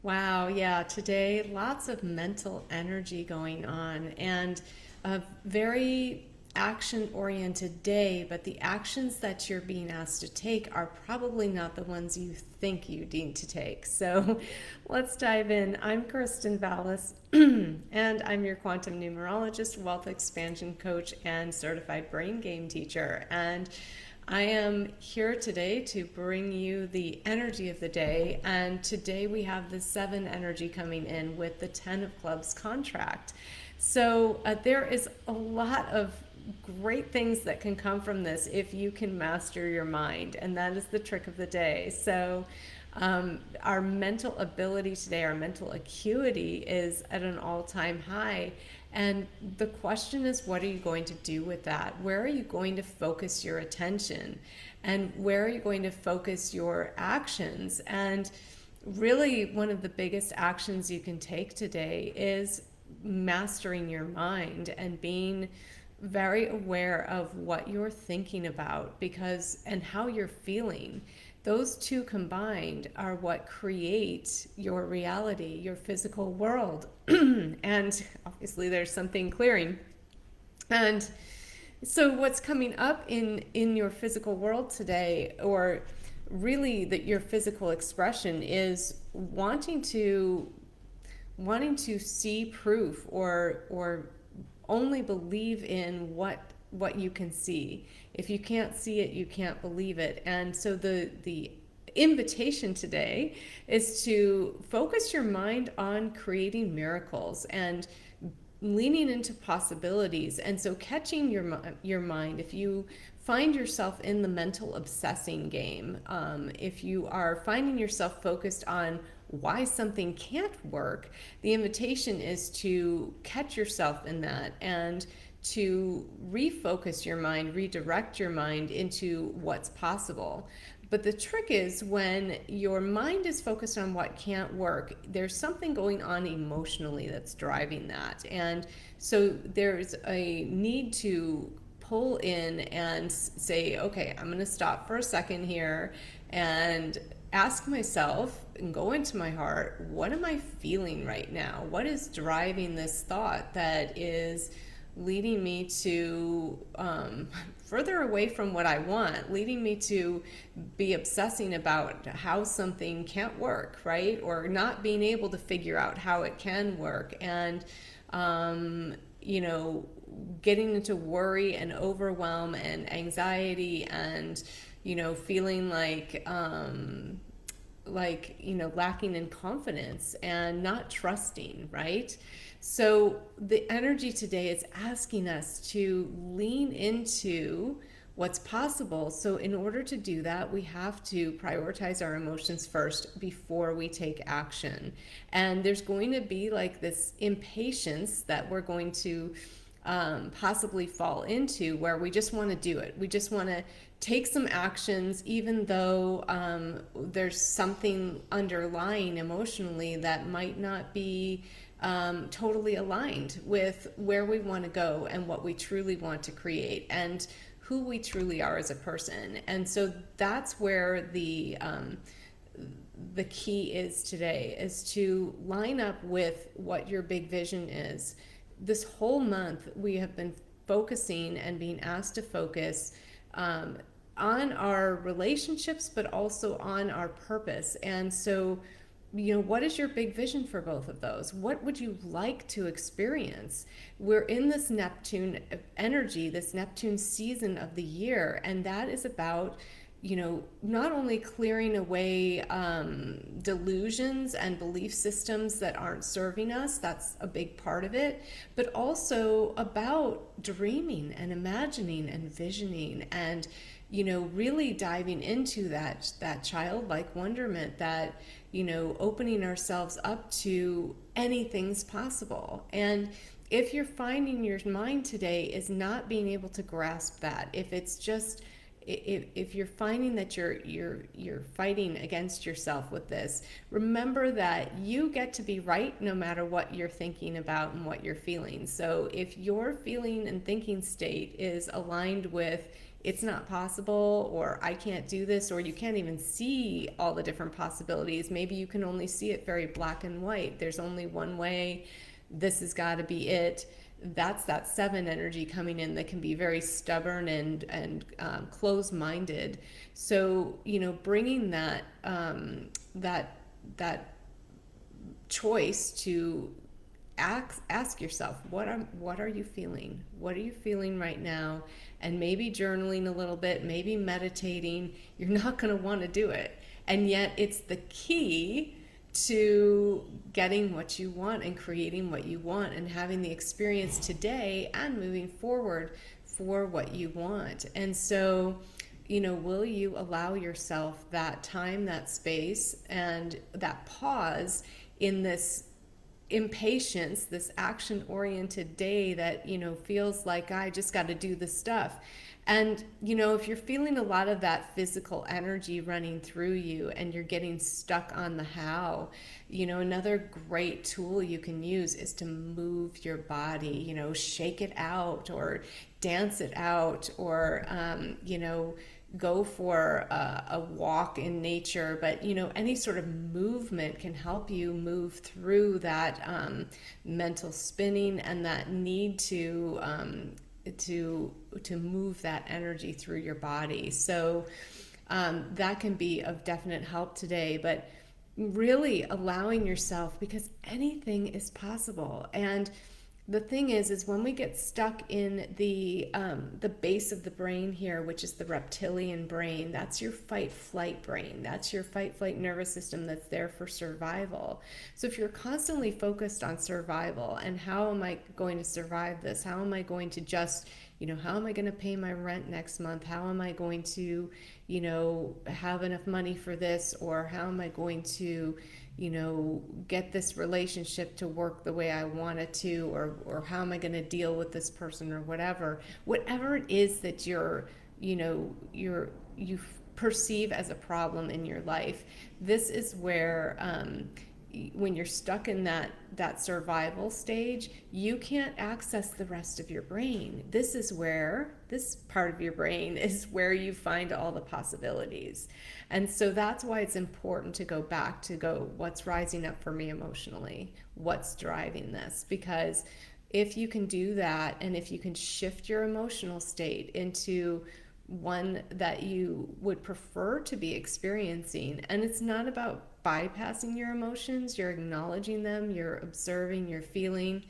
Wow, yeah, today lots of mental energy going on and a very action oriented day, but the actions that you're being asked to take are probably not the ones you think you need to take. So let's dive in. I'm Kristen Vallis, and I'm your quantum numerologist, wealth expansion coach, and certified brain game teacher. And I am here today to bring you the energy of the day. And today we have the 7 energy coming in with the 10 of clubs contract. So there is a lot of great things that can come from this if you can master your mind. And that is the trick of the day. So our mental ability today, our mental acuity is at an all-time high. And the question is, what are you going to do with that? Where are you going to focus your attention? And where are you going to focus your actions? And really, one of the biggest actions you can take today is mastering your mind and being very aware of what you're thinking about because and how you're feeling. Those two combined are what create your reality, your physical world. And obviously there's something clearing. And so what's coming up in your physical world today, or really that your physical expression, is wanting to see proof, or only believe in what you can see. If you can't see it, you can't believe it. And so the invitation today is to focus your mind on creating miracles and leaning into possibilities. And so catching your mind, if you find yourself in the mental obsessing game, if you are finding yourself focused on why something can't work, the invitation is to catch yourself in that and to refocus your mind, redirect your mind into what's possible. But the trick is when your mind is focused on what can't work, there's something going on emotionally that's driving that. And so there's a need to pull in and say, okay, I'm going to stop for a second here and ask myself and go into my heart, what am I feeling right now? What is driving this thought that is leading me to further away from what I want, leading me to be obsessing about how something can't work, right? Or not being able to figure out how it can work. And, getting into worry and overwhelm and anxiety and, feeling lacking in confidence and not trusting, right? So the energy today is asking us to lean into what's possible. So in order to do that, we have to prioritize our emotions first before we take action. And there's going to be like this impatience that we're going to possibly fall into, where we just want to do it. We just want to take some actions, even though there's something underlying emotionally that might not be totally aligned with where we want to go and what we truly want to create and who we truly are as a person. And so that's where the key is today, is to line up with what your big vision is. This whole month we have been focusing and being asked to focus on our relationships, but also on our purpose. And so, what is your big vision for both of those? What would you like to experience? We're in this Neptune energy, this Neptune season of the year, and that is about not only clearing away delusions and belief systems that aren't serving us, that's a big part of it, but also about dreaming and imagining and visioning and, really diving into that childlike wonderment, that, opening ourselves up to anything's possible. And if you're finding your mind today is not being able to grasp that, if you're finding that you're fighting against yourself with this, remember that you get to be right no matter what you're thinking about and what you're feeling. So if your feeling and thinking state is aligned with it's not possible, or I can't do this, or you can't even see all the different possibilities. Maybe you can only see it very black and white. There's only one way. This has got to be it. That's that seven energy coming in that can be very stubborn and closed-minded. So, bringing that that choice to ask yourself, what are you feeling? What are you feeling right now? And maybe journaling a little bit, maybe meditating. You're not going to want to do it, and yet it's the key to getting what you want and creating what you want and having the experience today and moving forward for what you want. And so, will you allow yourself that time, that space, and that pause in this impatience, this action-oriented day that, feels like I just got to do this stuff. And, if you're feeling a lot of that physical energy running through you and you're getting stuck on the how, another great tool you can use is to move your body, shake it out or dance it out, or, go for a walk in nature. But any sort of movement can help you move through that mental spinning and that need to move that energy through your body. So that can be of definite help today. But really allowing yourself, because anything is possible. And the thing is when we get stuck in the base of the brain here, which is the reptilian brain, that's your fight-flight brain. That's your fight-flight nervous system that's there for survival. So if you're constantly focused on survival and how am I going to survive this? How am I going to just, how am I going to pay my rent next month? How am I going to, have enough money for this? Or how am I going to, get this relationship to work the way I want it to, or how am I going to deal with this person, or whatever it is that you perceive as a problem in your life. This is where, when you're stuck in that survival stage, you can't access the rest of your brain. This part of your brain is where you find all the possibilities. And so that's why it's important to go back to what's rising up for me emotionally? What's driving this? Because if you can do that, and if you can shift your emotional state into one that you would prefer to be experiencing, and it's not about bypassing your emotions, you're acknowledging them, you're observing, you're feeling,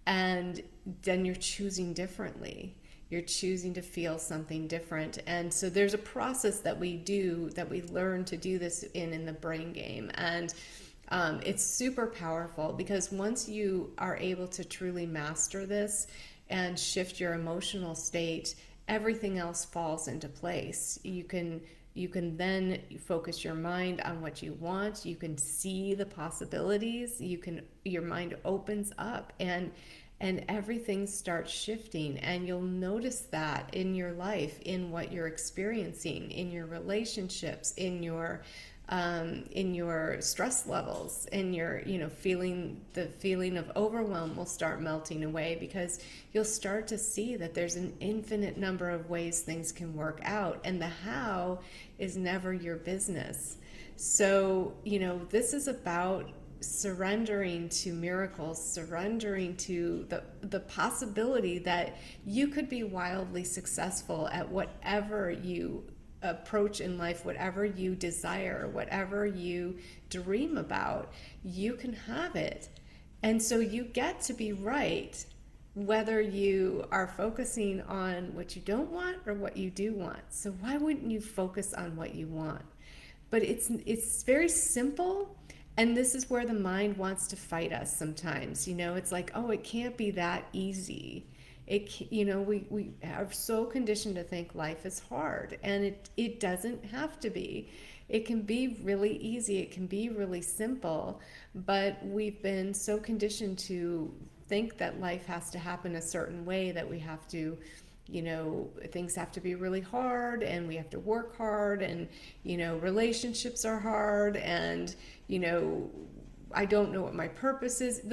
and then you're choosing differently. You're choosing to feel something different. And so there's a process that we do, that we learn to do this in the brain game. And it's super powerful, because once you are able to truly master this and shift your emotional state, everything else falls into place. You can then focus your mind on what you want. You can see the possibilities. Your mind opens up, and everything starts shifting. And you'll notice that in your life, in what you're experiencing, in your relationships, in your stress levels, in your, the feeling of overwhelm will start melting away, because you'll start to see that there's an infinite number of ways things can work out, and the how is never your business. So, this is about surrendering to miracles, surrendering to the possibility that you could be wildly successful at whatever you approach in life, whatever you desire, whatever you dream about, you can have it. And so you get to be right, whether you are focusing on what you don't want or what you do want. So why wouldn't you focus on what you want? But it's very simple. And this is where the mind wants to fight us sometimes. It's like, oh, it can't be that easy. We are so conditioned to think life is hard, and it doesn't have to be. It can be really easy. It can be really simple, but we've been so conditioned to think that life has to happen a certain way, that we have to, things have to be really hard, and we have to work hard, and, relationships are hard, and, I don't know what my purpose is.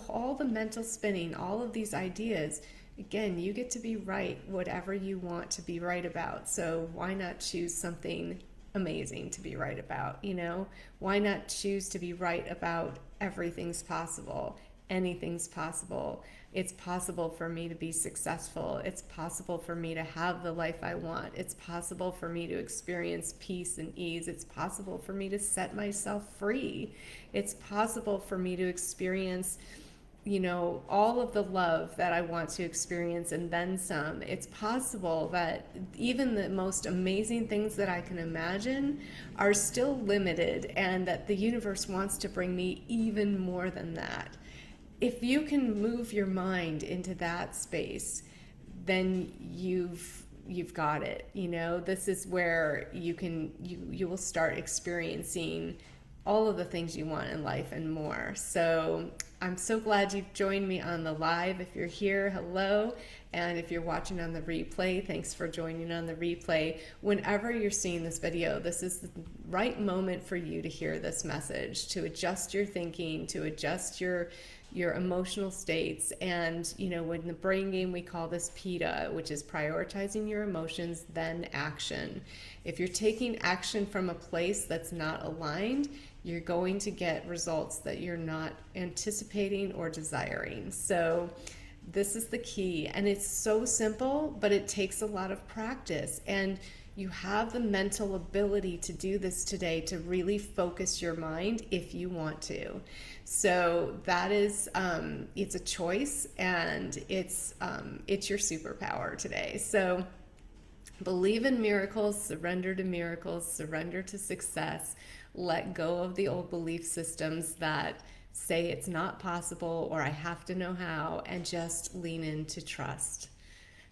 All the mental spinning, all of these ideas, Again, you get to be right whatever you want to be right about. So why not choose something amazing to be right about, you know? Why not choose to be right about everything's possible? Anything's possible. It's possible for me to be successful. It's possible for me to have the life I want. It's possible for me to experience peace and ease. It's possible for me to set myself free. It's possible for me to experience, you know, all of the love that I want to experience and then some. It's possible that even the most amazing things that I can imagine are still limited, and that the universe wants to bring me even more than that. If you can move your mind into that space, then you've got it. You know, this is where you will start experiencing all of the things you want in life and more. So I'm so glad you've joined me on the live. If you're here, hello. And if you're watching on the replay, thanks for joining on the replay. Whenever you're seeing this video, this is the right moment for you to hear this message, to adjust your thinking, to adjust your emotional states. And, you know, in the brain game, we call this PETA, which is prioritizing your emotions, then action. If you're taking action from a place that's not aligned, you're going to get results that you're not anticipating or desiring. So this is the key. And it's so simple, but it takes a lot of practice. And you have the mental ability to do this today, to really focus your mind if you want to. So that is, it's a choice, and it's your superpower today. So believe in miracles, surrender to miracles, surrender to success, let go of the old belief systems that say it's not possible or I have to know how, and just lean into trust.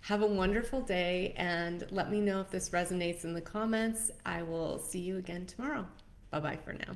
Have a wonderful day, and let me know if this resonates in the comments. I will see you again tomorrow. Bye-bye for now.